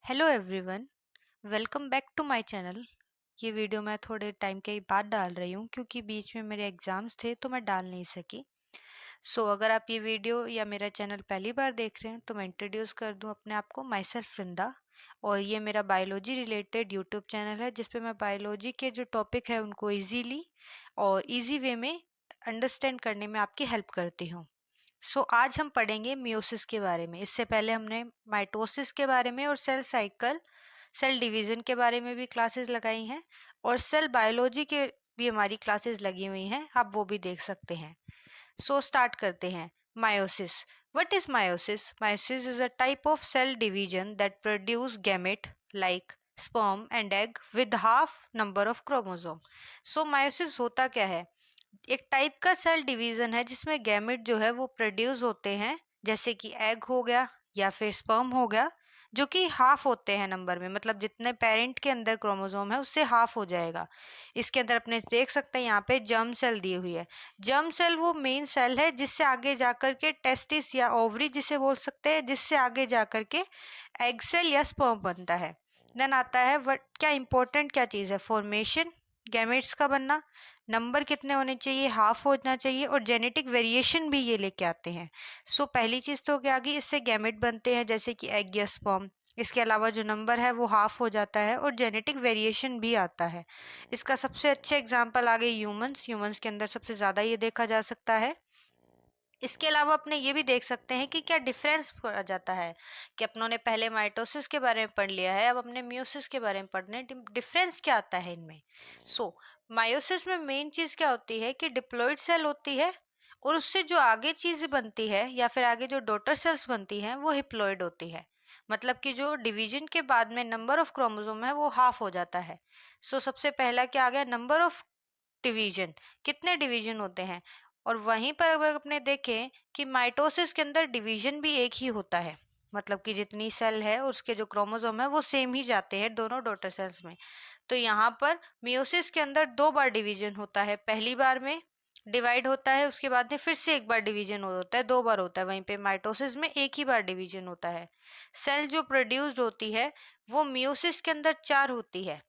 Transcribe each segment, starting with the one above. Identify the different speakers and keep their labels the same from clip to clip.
Speaker 1: Hello everyone, welcome back to my channel. ये video मैं थोड़े टाइम के बाद डाल रही हूँ क्योंकि बीच में मेरे एग्ज़ाम्स थे तो मैं डाल नहीं सकी। अगर आप ये वीडियो या मेरा चैनल पहली बार देख रहे हैं तो मैं इंट्रोड्यूस कर दूँ अपने आप को। माई सेल्फ वृंदा। और ये मेरा बायोलॉजी रिलेटेड यूट्यूब चैनल है जिस पे मैं बायोलॉजी के जो टॉपिक है उनको ईजीली और ईजी वे में अंडरस्टैंड करने में आपकी हेल्प करती हूँ। आज हम पढ़ेंगे मियोसिस के बारे में। इससे पहले हमने माइटोसिस के बारे में और सेल साइकिल, सेल डिवीजन के बारे में भी क्लासेस लगाई हैं और सेल बायोलॉजी के भी हमारी क्लासेस लगी हुई हैं, आप वो भी देख सकते हैं। स्टार्ट करते हैं। Meiosis. What is meiosis? Meiosis is a type of cell division that produce gamete like sperm and egg with half number of chromosome. Meiosis होता क्या है? एक टाइप का सेल डिवीजन है जिसमें गैमेट जो है वो प्रोड्यूस होते हैं, जैसे कि एग हो गया या फिर स्पर्म हो गया, जो कि हाफ होते हैं नंबर में, मतलब जितने पेरेंट के अंदर क्रोमोसोम है उससे हाफ हो जाएगा। इसके अंदर अपने देख सकते हैं यहाँ पे जर्म सेल दी हुई है। जर्म सेल वो मेन सेल है जिससे आगे जाकर के टेस्टिस या ओवरी जिसे बोल सकते हैं, जिससे आगे जाकर के एग सेल या स्पर्म बनता है। देन आता है वट क्या इंपॉर्टेंट क्या चीज़ है? फॉर्मेशन, गैमेट्स का बनना, नंबर कितने होने चाहिए, हाफ होना चाहिए, और जेनेटिक वेरिएशन भी ये लेके आते हैं। पहली चीज़ तो क्या आ गई, इससे गैमेट बनते हैं जैसे कि एग या स्पर्म। इसके अलावा जो नंबर है वो हाफ हो जाता है और जेनेटिक वेरिएशन भी आता है। इसका सबसे अच्छे एग्जाम्पल आ गए ह्यूमंस। ह्यूमंस के अंदर सबसे ज़्यादा ये देखा जा सकता है। इसके अलावा अपने ये भी देख सकते हैं कि क्या डिफरेंस पड़ जाता है कि अपनों ने पहले माइटोसिस के बारे में पढ़ लिया है, अब अपने मियोसिस के बारे में पढ़ने, डिफरेंस क्या आता है इनमें। मायोसिस में मेन चीज़ क्या होती है कि डिप्लॉइड सेल होती है और उससे जो आगे चीज़ बनती है या फिर आगे जो डॉटर सेल्स बनती हैं वो हिप्लॉइड होती है। मतलब कि जो डिवीजन के बाद में नंबर ऑफ क्रोमोसोम है वो हाफ हो जाता है। सबसे पहला क्या आ गया, नंबर ऑफ डिवीजन, कितने डिवीजन होते हैं। और वहीं पर अगर अपने देखें कि माइटोसिस के अंदर डिवीजन भी एक ही होता है, मतलब कि जितनी सेल है उसके जो क्रोमोसोम है वो सेम ही जाते हैं दोनों डॉटर सेल्स में। तो यहाँ पर मियोसिस के अंदर दो बार डिवीजन होता है, पहली बार में डिवाइड होता है, उसके बाद में फिर से एक बार डिवीजन होता है, दो बार होता है। वहीं पे माइटोसिस में एक ही बार डिवीजन होता है। सेल जो प्रोड्यूस्ड होती है वो मियोसिस के अंदर चार होती है,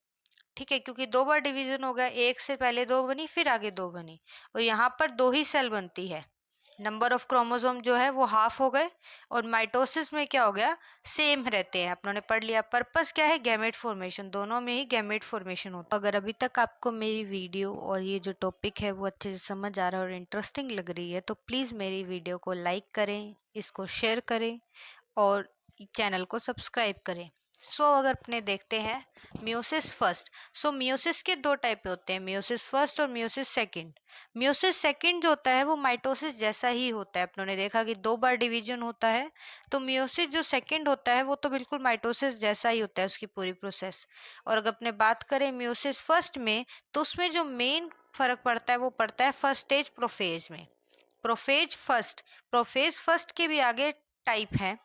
Speaker 1: ठीक है, क्योंकि दो बार डिवीजन हो गया, एक से पहले दो बनी फिर आगे दो बनी, और यहाँ पर दो ही सेल बनती है। नंबर ऑफ क्रोमोसोम जो है वो हाफ हो गए और माइटोसिस में क्या हो गया, सेम रहते हैं। अपनों ने पढ़ लिया पर्पस क्या है, गैमेट फॉर्मेशन, दोनों में ही गैमेट फॉर्मेशन होता है। अगर अभी तक आपको मेरी वीडियो और ये जो टॉपिक है वो अच्छे से समझ आ रहा है और इंटरेस्टिंग लग रही है तो प्लीज़ मेरी वीडियो को लाइक करें, इसको शेयर करें और चैनल को सब्सक्राइब करें। अगर अपने देखते हैं मियोसिस फर्स्ट। मियोसिस के दो टाइप होते हैं, मियोसिस फर्स्ट और मियोसिस सेकंड। मियोसिस सेकंड जो होता है वो माइटोसिस जैसा ही होता है। अपनों ने देखा कि दो बार डिवीजन होता है, तो मियोसिस जो सेकंड होता है वो तो बिल्कुल माइटोसिस जैसा ही होता है उसकी पूरी प्रोसेस। और अगर अपने बात करें मियोसिस फर्स्ट में, तो उसमें जो मेन फर्क पड़ता है वो पड़ता है फर्स्ट स्टेज प्रोफेज में। प्रोफेज फर्स्ट के भी आगे टाइप हैं,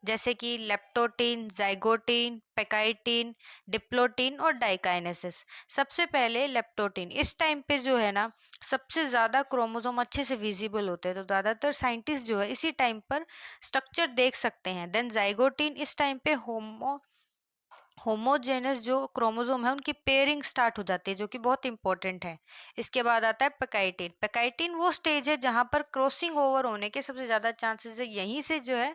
Speaker 1: जैसे कि लेप्टोटीन, जाइगोटीन, पेकाइटीन, डिप्लोटीन और डाइकाइनेसिस। सबसे पहले लेप्टोटीन, इस टाइम पे जो है ना सबसे ज़्यादा क्रोमोसोम अच्छे से विजिबल होते हैं, तो ज़्यादातर साइंटिस्ट जो है इसी टाइम पर स्ट्रक्चर देख सकते हैं। देन जाइगोटीन, इस टाइम पे होमोजेनस जो क्रोमोसोम है उनकी पेयरिंग स्टार्ट हो जाती है, जो कि बहुत इंपॉर्टेंट है। इसके बाद आता है पेकाइटिन। पेकाइटिन वो स्टेज है जहां पर क्रॉसिंग ओवर होने के सबसे ज़्यादा चांसेस है, यहीं से जो है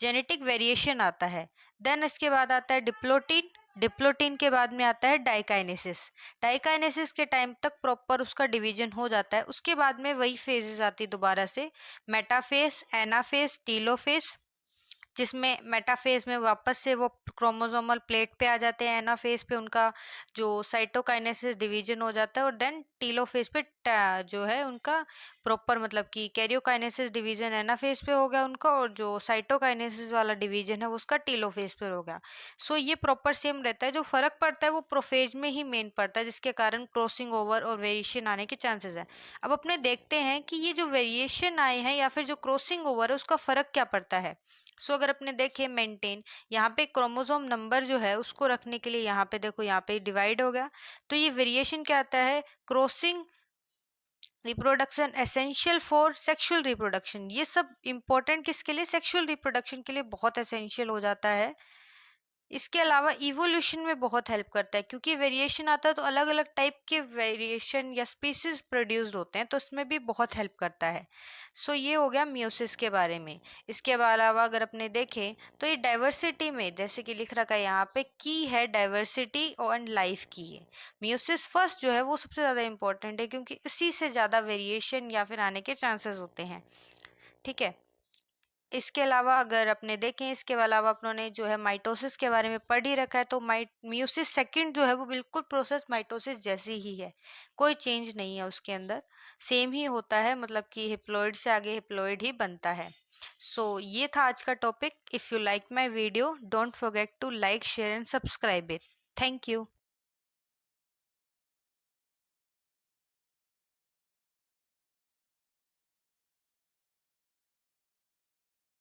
Speaker 1: जेनेटिक वेरिएशन आता है। देन इसके बाद आता है डिप्लोटीन। डिप्लोटीन के बाद में आता है डाइकाइनेसिस। डाइकाइनेसिस के टाइम तक प्रॉपर उसका डिवीजन हो जाता है। उसके बाद में वही फेजेस आती है दोबारा से, मेटाफेज, एनाफेज, टीलोफेज, जिसमें मेटाफेज में वापस से वो क्रोमोसोमल प्लेट पे आ जाते हैं, एनाफेज पे उनका जो साइटोकाइनेसिस डिवीजन हो जाता है, और देन टीलोफेज पे जो है उनका प्रॉपर, मतलब कि कैरियोकाइनेसिस डिवीजन एनाफेज पे हो गया उनका, और जो साइटोकाइनेसिस वाला डिवीजन है वो उसका टीलोफेज पे हो गया। ये प्रॉपर सेम रहता है। जो फर्क पड़ता है वो प्रोफेज में ही मेन पड़ता है, जिसके कारण क्रॉसिंग ओवर और वेरिएशन आने के चांसेस है। अब अपने देखते हैं कि ये जो वेरिएशन आए हैं या फिर जो क्रॉसिंग ओवर है उसका फर्क क्या पड़ता है। अगर अपने देखें मेंटेन, यहाँ पे क्रोमोसोम नंबर जो है उसको रखने के लिए यहाँ पे देखो, यहाँ पे डिवाइड हो गया, तो ये वेरिएशन क्या आता है, crossing reproduction essential for sexual reproduction. ये सब इंपॉर्टेंट किसके लिए, सेक्सुअल रिप्रोडक्शन के लिए बहुत एसेंशियल हो जाता है। इसके अलावा इवोल्यूशन में बहुत हेल्प करता है, क्योंकि वेरिएशन आता है तो अलग अलग टाइप के वेरिएशन या स्पीसीज प्रोड्यूस्ड होते हैं, तो इसमें भी बहुत हेल्प करता है। सो ये हो गया मियोसिस के बारे में। इसके अलावा अगर अपने देखें तो ये डाइवर्सिटी में, जैसे कि लिख रखा है यहाँ पे, की है डाइवर्सिटी एंड लाइफ की है। मियोसिस फर्स्ट जो है वो सबसे ज़्यादा इंपॉर्टेंट है, क्योंकि इसी से ज़्यादा वेरिएशन या फिर आने के चांसेस होते हैं। ठीक है। इसके अलावा अगर अपने देखें, इसके अलावा अपनों ने जो है माइटोसिस के बारे में पढ़ ही रखा है, तो मियोसिस सेकंड जो है वो बिल्कुल प्रोसेस माइटोसिस जैसी ही है, कोई चेंज नहीं है उसके अंदर, सेम ही होता है, मतलब कि हिप्लॉइड से आगे हिप्लॉइड ही बनता है। सो ये था आज का topic. If you like my video, don't forget to like, share and subscribe it. Thank you.